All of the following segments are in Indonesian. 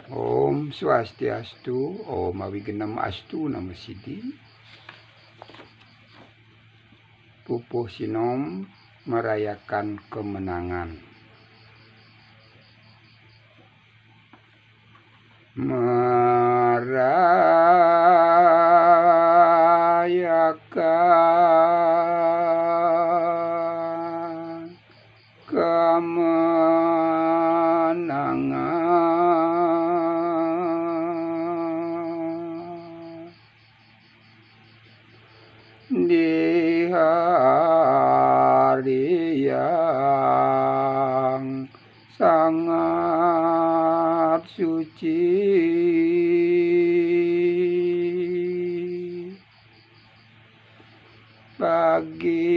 Om Swastiastu, Om Awigenam Astu Namo Siddhi. Pupuh Sinom merayakan kemenangan. Merayakan kemenangan di hari yang sangat suci, bagi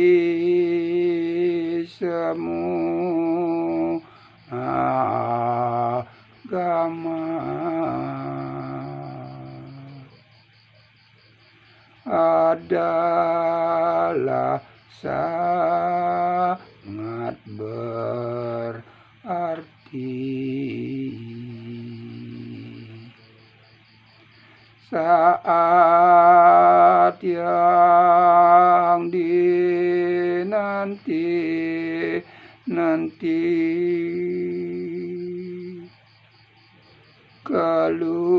semua agama adalah sangat berarti. Saat yang dinanti keluarga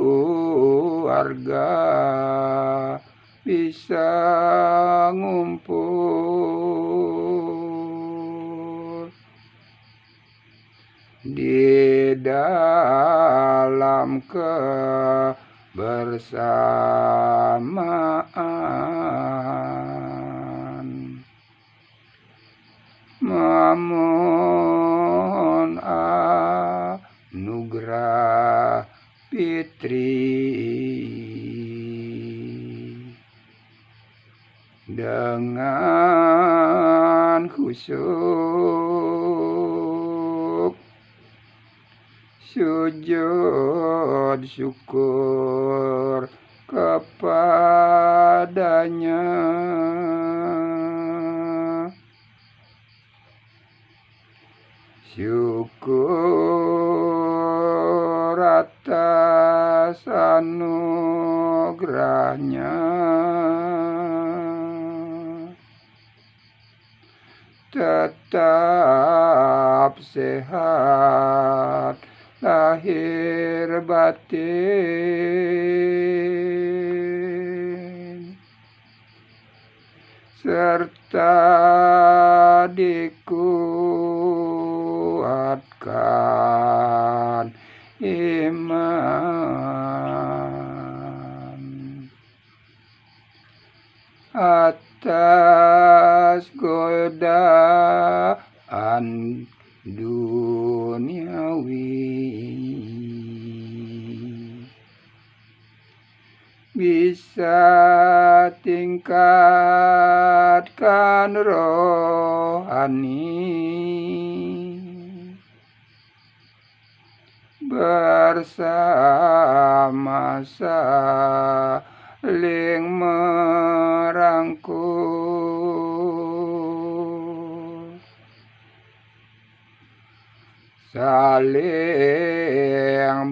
bisa ngumpul di dalam kebersamaan, memohon anugerah Fitri dengan khusyuk, sujud syukur kepadanya, syukur atas anugerahnya, tetap sehat lahir batin, serta dikuatkan iman atas godaan duniawi, bisa tingkatkan rohani, bersama saling merangkul, saling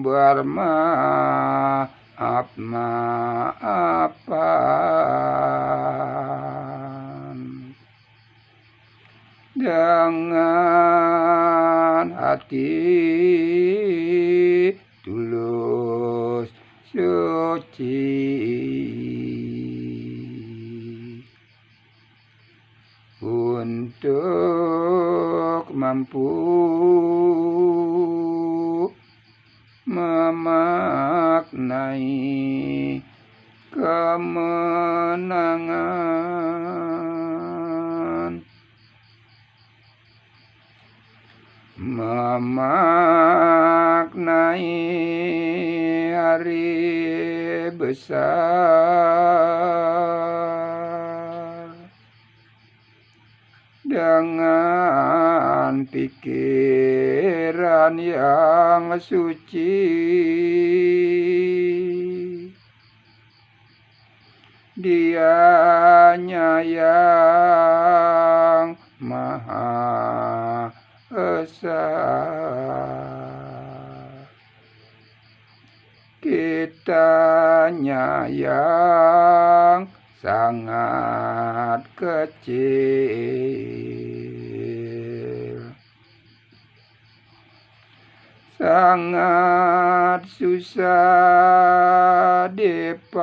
bermaaf-maafan dengan hati tulus suci, untuk mampu memaknai kemenangan, memaknai hari besar dengan pikiran yang suci. Dianya yang Maha Esa, kitanya yang sangat kecil, sangat susah dipahami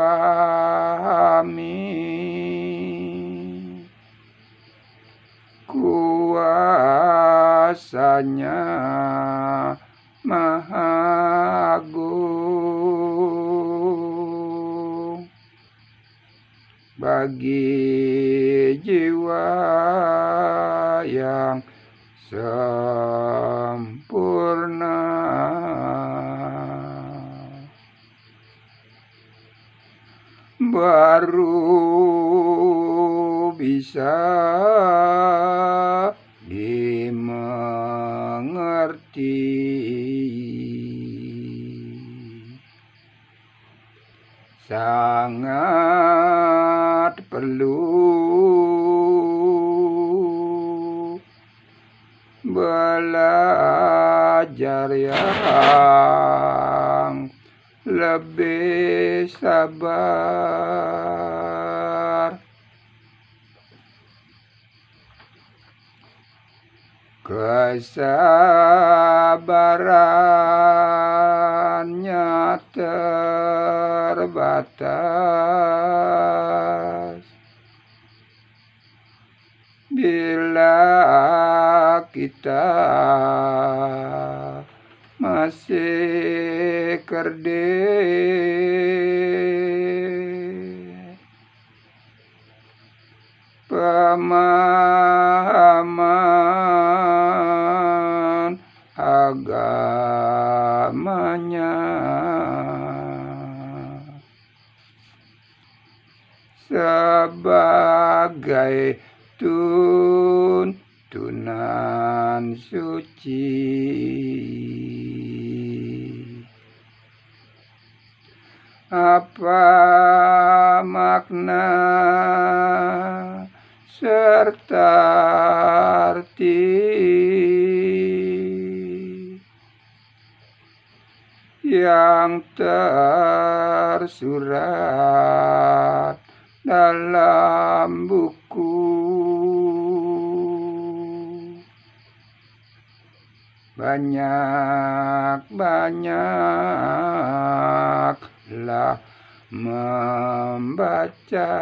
kuasanya Maha Agung bagi jiwa yang sempurna. Baru bisa dimengerti, sangat perlu belajar yang lebih sabar. Kesabarannya terbatas bila kita masih kerdil. Pemahaman agamanya sebagai tuntunan suci. Apa makna serta arti yang tersurat dalam buku? Banyak-banyaklah membaca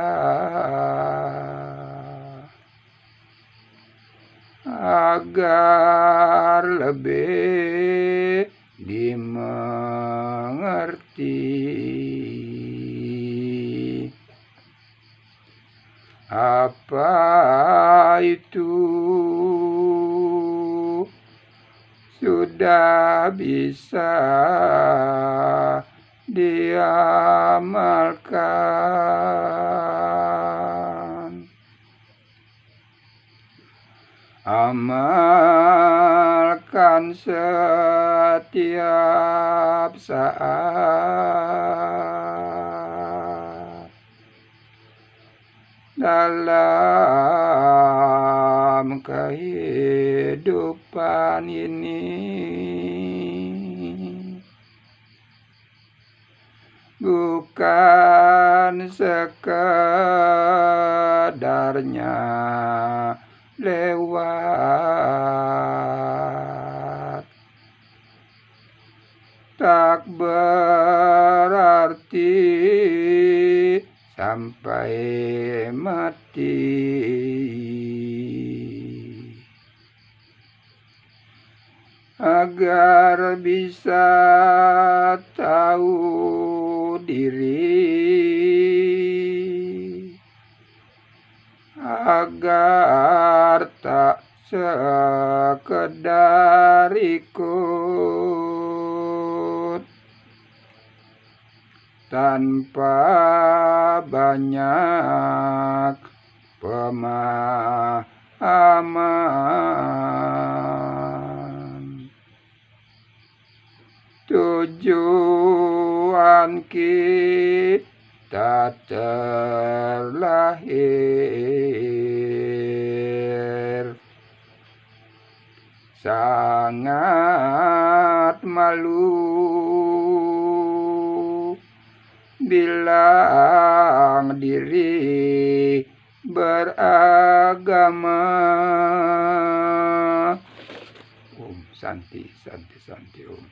agar lebih dimengerti apa itu sudah bisa diamalkan. Amalkan setiap saat dalam kehidupan ini, bukan sekedarnya lewat, tak berarti sampai mati. Agar bisa tahu diri, agar tak sekedar ikut tanpa banyak pemahaman. Tujuan kita terlahir sangat malu bilang diri beragama. Om, santi, santi, santi, Om.